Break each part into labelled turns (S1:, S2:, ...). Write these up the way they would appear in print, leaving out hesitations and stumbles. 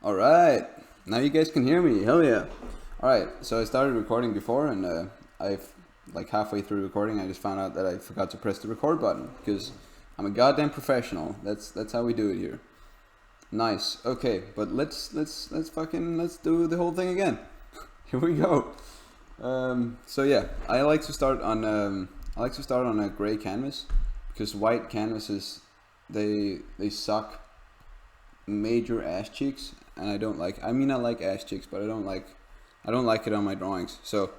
S1: Alright, now you guys can hear me, hell yeah. Alright, so I started recording before and I've like halfway through recording I just found out that I forgot to press the record button because I'm a goddamn professional. That's how we do it here. Nice. Okay, but let's do the whole thing again. Here we go. So yeah, I like to start on a gray canvas because white canvases they suck major ass cheeks, and I don't like. I mean, I like ass cheeks, but I don't like it on my drawings. So,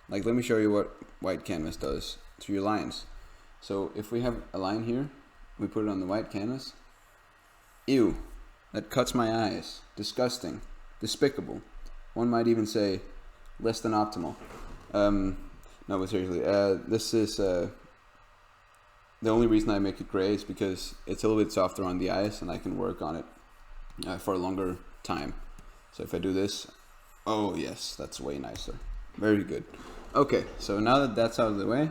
S1: like, let me show you what white canvas does to your lines. So if we have a line here, we put it on the white canvas. Ew, that cuts my eyes. Disgusting, despicable. One might even say less than optimal. No, but seriously, this is the only reason I make it gray is because it's a little bit softer on the eyes, and I can work on it for a longer time. So if I do this, oh yes, that's way nicer. Very good. Okay, so now that that's out of the way,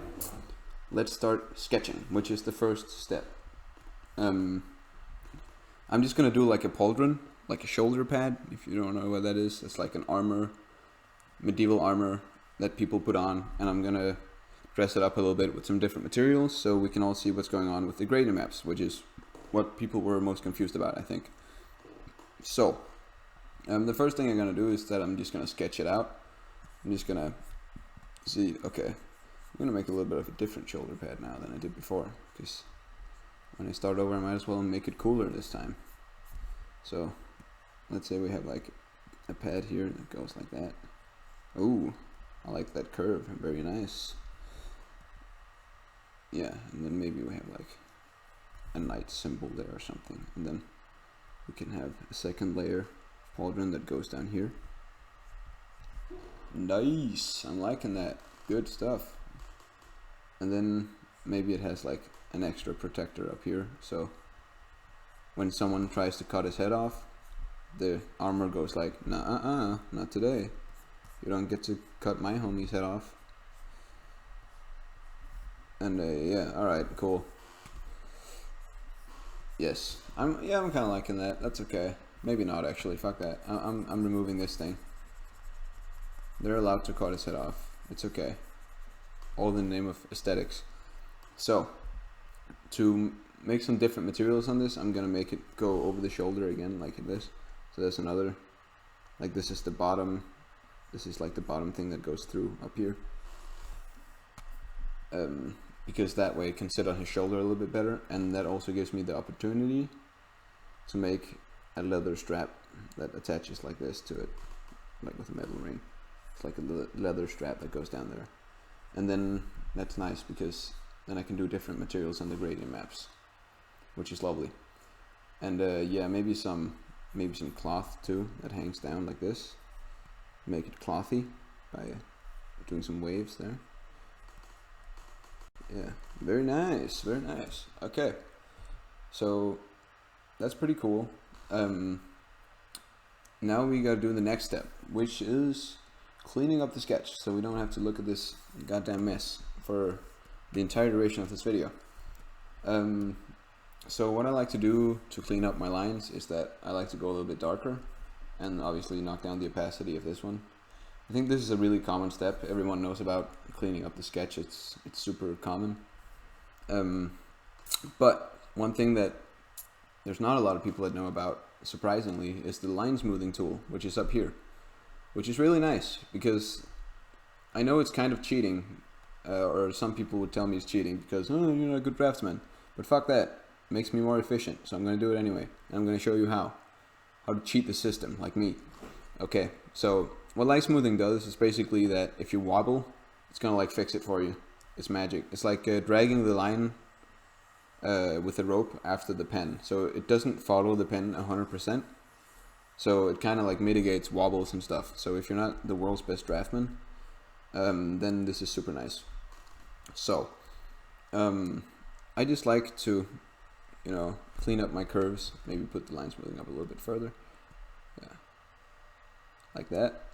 S1: let's start sketching, which is the first step. I'm just gonna do like a pauldron, like a shoulder pad. If you don't know what that is, it's like an armor, medieval armor that people put on, and I'm gonna dress it up a little bit with some different materials so we can all see what's going on with the gradient maps, which is what people were most confused about, I think. So the first thing I'm gonna do is that I'm just gonna sketch it out. I'm just gonna see, okay, I'm gonna make a little bit of a different shoulder pad now than I did before, because when I start over I might as well make it cooler this time. So let's say we have like a pad here that goes like that. Ooh, I like that curve, very nice. Yeah, and then maybe we have like a knight symbol there or something, and then we can have a second layer pauldron that goes down here. Nice, I'm liking that, good stuff. And then maybe it has like an extra protector up here, so when someone tries to cut his head off, the armor goes like, nah, not today. You don't get to cut my homie's head off. And yeah, alright, cool. Yes, I'm kind of liking that. That's okay. Maybe not actually. Fuck that. I'm removing this thing. They're allowed to cut his head off. It's okay. All in the name of aesthetics. So, to make some different materials on this, I'm gonna make it go over the shoulder again, like this. So there's another. Like this is the bottom. This is like the bottom thing that goes through up here. Because that way it can sit on his shoulder a little bit better, and that also gives me the opportunity to make a leather strap that attaches like this to it, like with a metal ring. It's like a leather strap that goes down there, and then that's nice because then I can do different materials on the gradient maps, which is lovely. And yeah, maybe some cloth too that hangs down like this. Make it clothy by doing some waves there. Yeah, very nice, very nice. Okay, so that's pretty cool. Now we gotta do the next step, which is cleaning up the sketch so we don't have to look at this goddamn mess for the entire duration of this video. So what I like to do to clean up my lines is that I like to go a little bit darker and obviously knock down the opacity of this one. I think this is a really common step. Everyone knows about cleaning up the sketch. It's super common. But one thing that there's not a lot of people that know about, surprisingly, is the line smoothing tool, which is up here, which is really nice because I know it's kind of cheating, or some people would tell me it's cheating because, oh, you're not a good draftsman. But fuck that. It makes me more efficient, so I'm going to do it anyway. And I'm going to show you how to cheat the system, like me. Okay, so what line smoothing does is basically that if you wobble, it's gonna like fix it for you. It's magic. It's like dragging the line with a rope after the pen, so it doesn't follow the pen 100%. So it kind of like mitigates wobbles and stuff. So if you're not the world's best draftman, then this is super nice. So I just like to, you know, clean up my curves. Maybe put the line smoothing up a little bit further. Yeah, like that.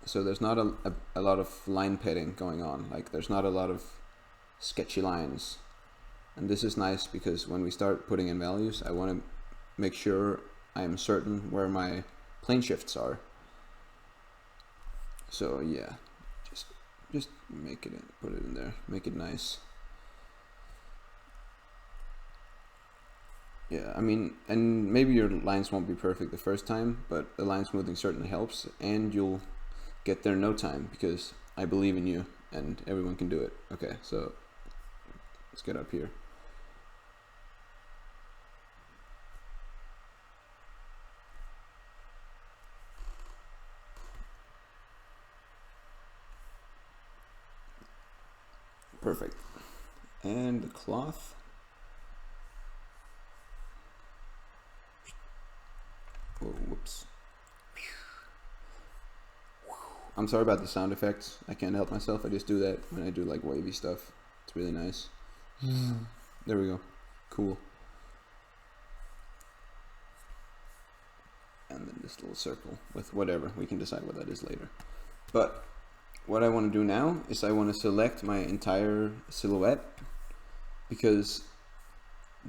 S1: So there's not a lot of line petting going on. Like there's not a lot of sketchy lines. And this is nice because when we start putting in values, I want to make sure I am certain where my plane shifts are. So yeah, just make it in, put it in there, make it nice. Yeah, I mean, and maybe your lines won't be perfect the first time, but the line smoothing certainly helps, and you'll get there in no time, because I believe in you and everyone can do it. Okay, so let's get up here. Perfect. And the cloth. Oh, whoops. I'm sorry about the sound effects. I can't help myself. I just do that when I do like wavy stuff. It's really nice. There we go. Cool. And then this little circle with whatever. We can decide what that is later. But what I want to do now is I want to select my entire silhouette, because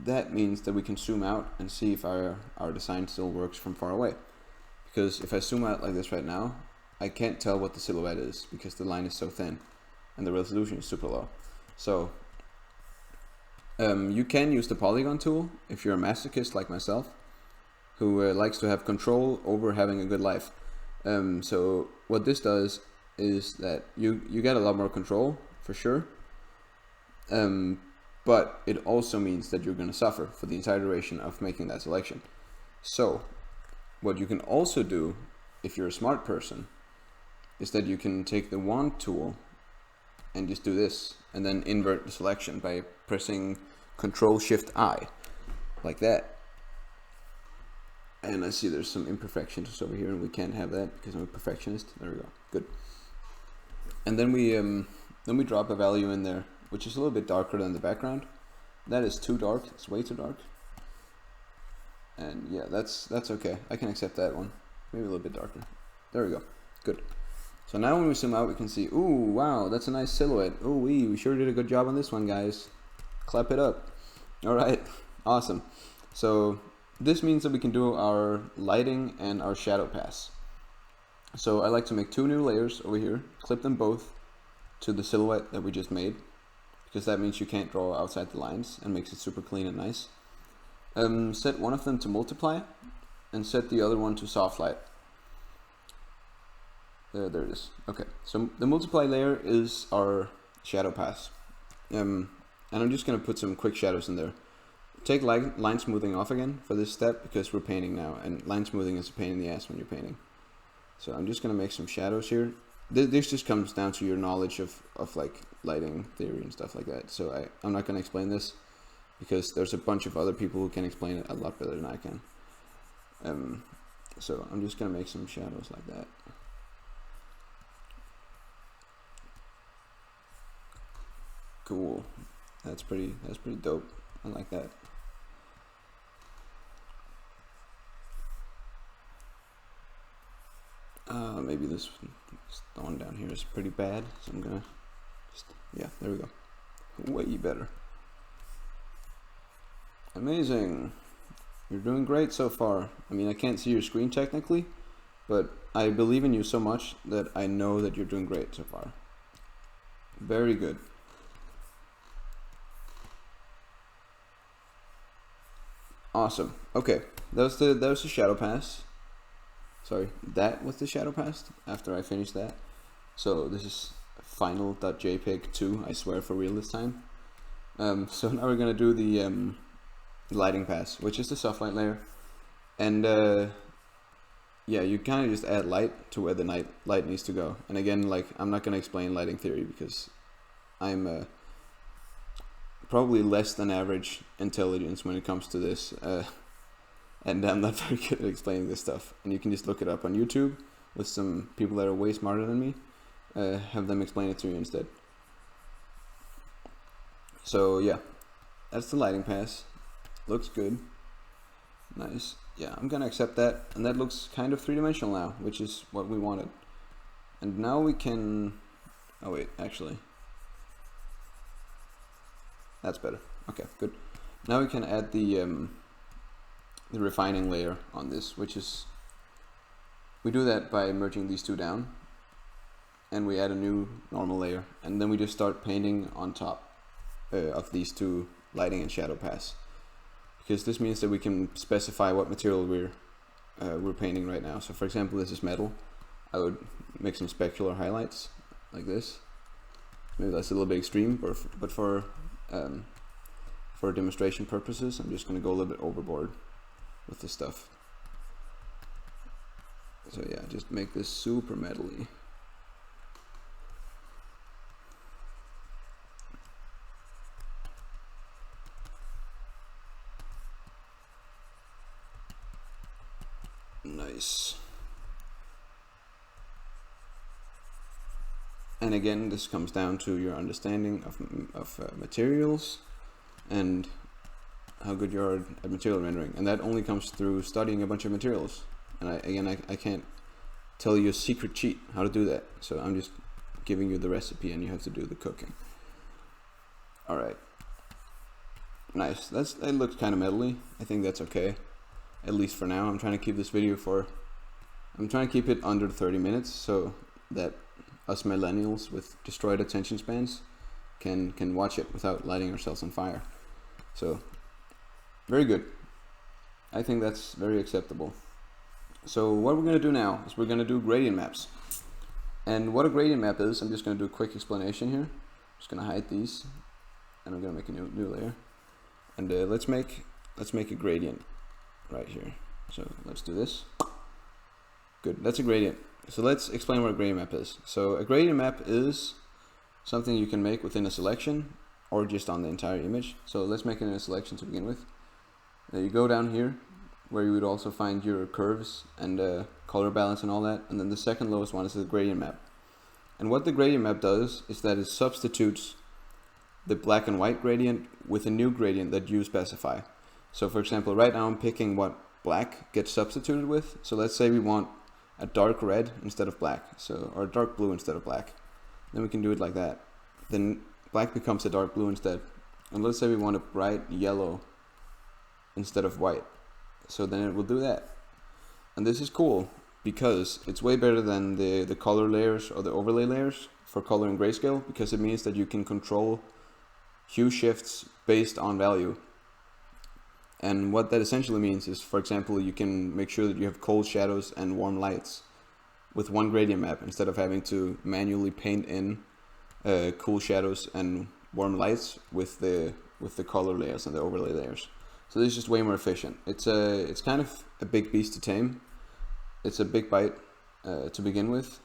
S1: that means that we can zoom out and see if our design still works from far away. Because if I zoom out like this right now, I can't tell what the silhouette is because the line is so thin and the resolution is super low. So you can use the Polygon Tool if you're a masochist like myself, who likes to have control over having a good life. So what this does is that you get a lot more control for sure, but it also means that you're going to suffer for the entire duration of making that selection. So what you can also do if you're a smart person is that you can take the wand tool and just do this and then invert the selection by pressing Control-Shift-I like that. And I see there's some imperfections over here and we can't have that because I'm a perfectionist. There we go. Good. And then we drop a value in there which is a little bit darker than the background. That is too dark. It's way too dark. And yeah, that's okay. I can accept that one. Maybe a little bit darker. There we go. Good. So now when we zoom out, we can see, ooh, wow, that's a nice silhouette. Ooh, we sure did a good job on this one, guys. Clap it up. All right, awesome. So this means that we can do our lighting and our shadow pass. So I like to make 2 new layers over here, clip them both to the silhouette that we just made, because that means you can't draw outside the lines and makes it super clean and nice. Set one of them to multiply and set the other one to soft light. There it is. Okay, so the multiply layer is our shadow pass. And I'm just going to put some quick shadows in there. Take line smoothing off again for this step because we're painting now, and line smoothing is a pain in the ass when you're painting. So I'm just going to make some shadows here. This just comes down to your knowledge of like lighting theory and stuff like that. So I'm not going to explain this because there's a bunch of other people who can explain it a lot better than I can. So I'm just going to make some shadows like that. Cool. That's pretty dope. I like that. Maybe this one down here is pretty bad, so I'm gonna yeah, there we go. Way better. Amazing. You're doing great so far. I mean, I can't see your screen technically, but I believe in you so much that I know that you're doing great so far. Very good. Awesome. Okay, that was the shadow pass. Sorry, that was the shadow pass after I finished that. So this is final.jpg 2, I swear for real this time. So now we're gonna do the lighting pass, which is the soft light layer. And yeah, you kind of just add light to where the light needs to go. And again, like, I'm not gonna explain lighting theory because I'm probably less than average intelligence when it comes to this, and I'm not very good at explaining this stuff. And you can just look it up on YouTube with some people that are way smarter than me, have them explain it to you instead. So yeah, that's the lighting pass. Looks good. Nice. Yeah, I'm gonna accept that, and that looks kind of three-dimensional now, which is what we wanted. And now we can, oh wait, actually, that's better. Okay, good. Now we can add the refining layer on this, which is We do that by merging these two down, and we add a new normal layer, and then we just start painting on top of these two lighting and shadow paths, because this means that we can specify what material we're painting right now. So for example, this is metal. I would make some specular highlights like this. Maybe that's a little bit extreme, but for demonstration purposes, I'm just going to go a little bit overboard with this stuff. So yeah, just make this super metally. Nice. And again, this comes down to your understanding of materials and how good you are at material rendering, and that only comes through studying a bunch of materials. And I can't tell you a secret cheat how to do that, so I'm just giving you the recipe and you have to do the cooking. Alright, nice. That looks kind of metally. I think that's okay, at least for now. I'm trying to keep this video it under 30 minutes so that us millennials with destroyed attention spans can watch it without lighting ourselves on fire. So very good. I think that's very acceptable. So what we're going to do now is we're going to do gradient maps. And what a gradient map is, I'm just going to do a quick explanation here. I'm just going to hide these, and I'm going to make a new layer. And let's make a gradient right here. So let's do this. Good, that's a gradient. So let's explain what a gradient map is. So a gradient map is something you can make within a selection or just on the entire image. So let's make it in a selection to begin with. You go down here where you would also find your curves and color balance and all that, and then the second lowest one is the gradient map. And what the gradient map does is that it substitutes the black and white gradient with a new gradient that you specify. So for example, right now I'm picking what black gets substituted with. So let's say we want a dark red instead of black, or a dark blue instead of black. Then we can do it like that. Then black becomes a dark blue instead. And let's say we want a bright yellow instead of white. So then it will do that. And this is cool because it's way better than the color layers or the overlay layers for color and grayscale, because it means that you can control hue shifts based on value. And what that essentially means is, for example, you can make sure that you have cold shadows and warm lights with one gradient map instead of having to manually paint in cool shadows and warm lights with the color layers and the overlay layers. So this is just way more efficient. It's kind of a big beast to tame. It's a big bite to begin with,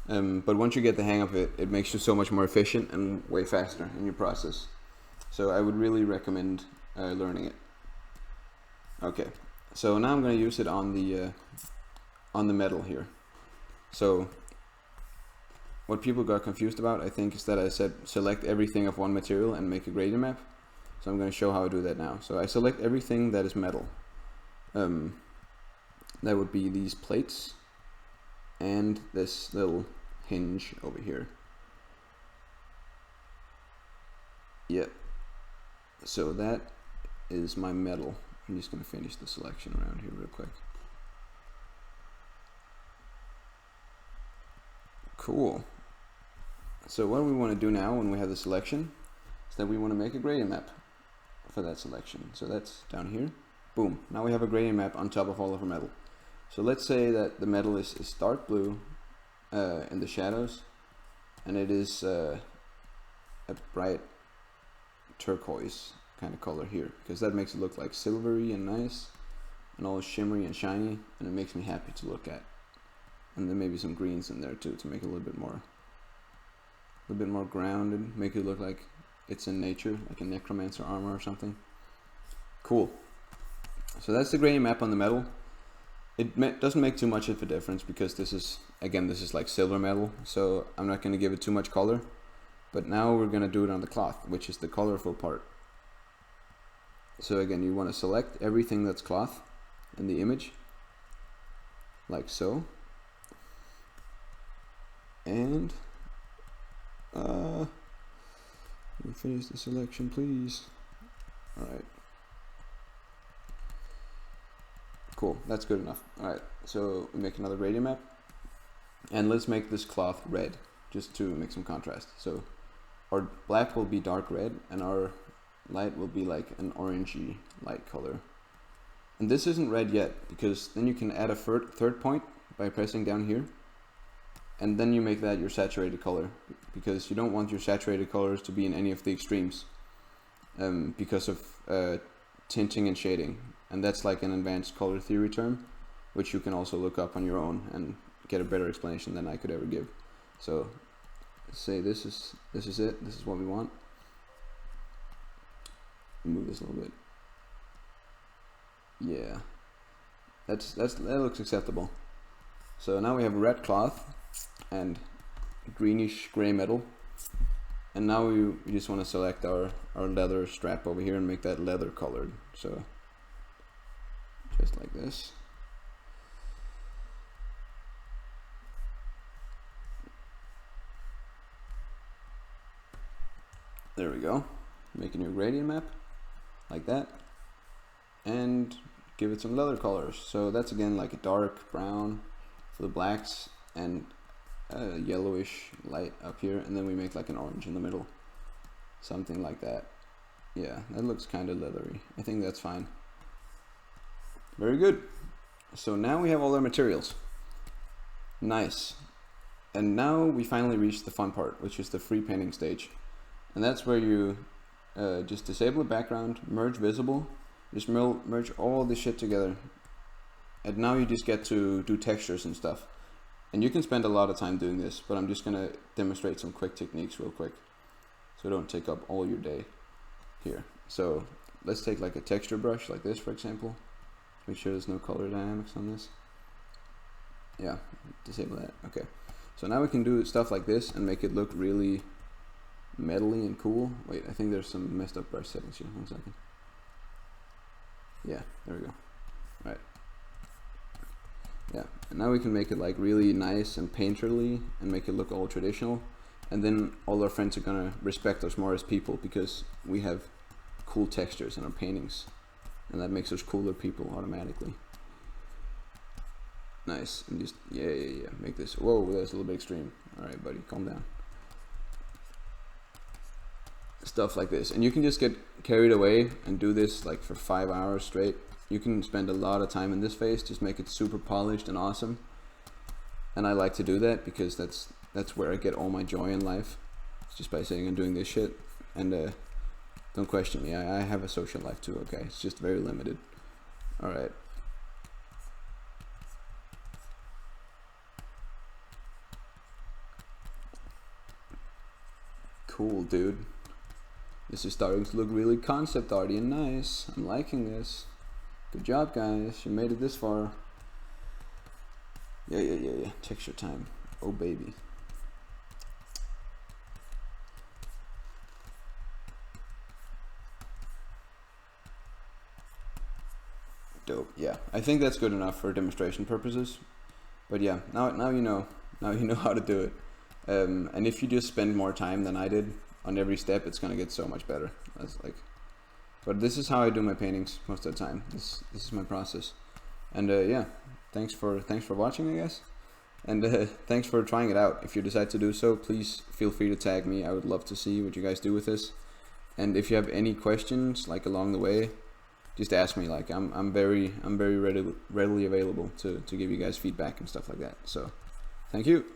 S1: but once you get the hang of it, it makes you so much more efficient and way faster in your process. So I would really recommend learning it. Okay, so now I'm going to use it on the metal here. So what people got confused about, I think, is that I said select everything of one material and make a gradient map. So I'm going to show how I do that now. So I select everything that is metal. That would be these plates and this little hinge over here. Yep. So that is my metal. I'm just going to finish the selection around here real quick. Cool. So what we want to do now when we have the selection is that we want to make a gradient map for that selection. So that's down here. Boom. Now we have a gradient map on top of all of our metal. So let's say that the metal is dark blue in the shadows, and it is a bright turquoise kind of color here, because that makes it look like silvery and nice and all shimmery and shiny, and it makes me happy to look at. And then maybe some greens in there too to make it a little bit more grounded, make it look like it's in nature, like a necromancer armor or something. Cool. So that's the gradient map on the metal. It doesn't make too much of a difference because this is like silver metal, so I'm not going to give it too much color. But now we're going to do it on the cloth, which is the colorful part. So again, you want to select everything that's cloth in the image, like so. And finish the selection, please. Alright. Cool, that's good enough. Alright, so we make another gradient map. And let's make this cloth red, just to make some contrast. So our black will be dark red, and our light will be like an orangey light color. And this isn't red yet, because then you can add a third point by pressing down here. And then you make that your saturated color, because you don't want your saturated colors to be in any of the extremes, because of tinting and shading. And that's like an advanced color theory term, which you can also look up on your own and get a better explanation than I could ever give. So say this is it, this is what we want. Move this a little bit. Yeah, that looks acceptable. So now we have red cloth and greenish gray metal, and now we just want to select our leather strap over here and make that leather colored. So just like this. There we go. Make a new gradient map like that, and give it some leather colors. So that's again like a dark brown for the blacks, and a yellowish light up here, and then we make like an orange in the middle, something like that. Yeah, that looks kind of leathery. I think that's fine. Very good. So now we have all our materials. Nice. And now we finally reached the fun part, which is the free painting stage. And that's where you just disable the background, merge visible, just merge all this shit together. And now you just get to do textures and stuff. And you can spend a lot of time doing this, but I'm just gonna demonstrate some quick techniques real quick, so don't take up all your day here. So let's take like a texture brush like this, for example. Make sure there's no color dynamics on this. Yeah, disable that. Okay. So now we can do stuff like this and make it look really metally and cool. Wait, I think there's some messed up brush settings here. 1 second. Yeah, there we go. All right. Yeah, and now we can make it like really nice and painterly and make it look all traditional. And then all our friends are gonna respect us more as people, because we have cool textures in our paintings, and that makes us cooler people automatically. Nice. And just yeah, make this. Whoa, that's a little bit extreme. All right, buddy, calm down. Stuff like this, and you can just get carried away and do this like for 5 hours straight. You can spend a lot of time in this phase, just make it super polished and awesome. And I like to do that because that's where I get all my joy in life. It's just by sitting and doing this shit. And don't question me, I have a social life too, okay? It's just very limited. Alright. Cool, dude. This is starting to look really concept arty and nice. I'm liking this. Good job, guys. You made it this far. Yeah. Texture time. Oh, baby. Dope. Yeah, I think that's good enough for demonstration purposes. But yeah, now you know. Now you know how to do it. And if you just spend more time than I did on every step, it's gonna get so much better. That's like. But this is how I do my paintings most of the time. This is my process. And yeah, thanks for watching, I guess. And thanks for trying it out. If you decide to do so, please feel free to tag me. I would love to see what you guys do with this. And if you have any questions like along the way, just ask me. Like I'm very readily available to give you guys feedback and stuff like that. So thank you.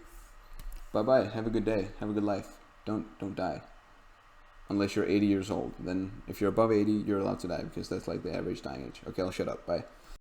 S1: Bye bye. Have a good day. Have a good life. Don't die. Unless you're 80 years old. Then if you're above 80, you're allowed to die, because that's like the average dying age. Okay, I'll shut up. Bye.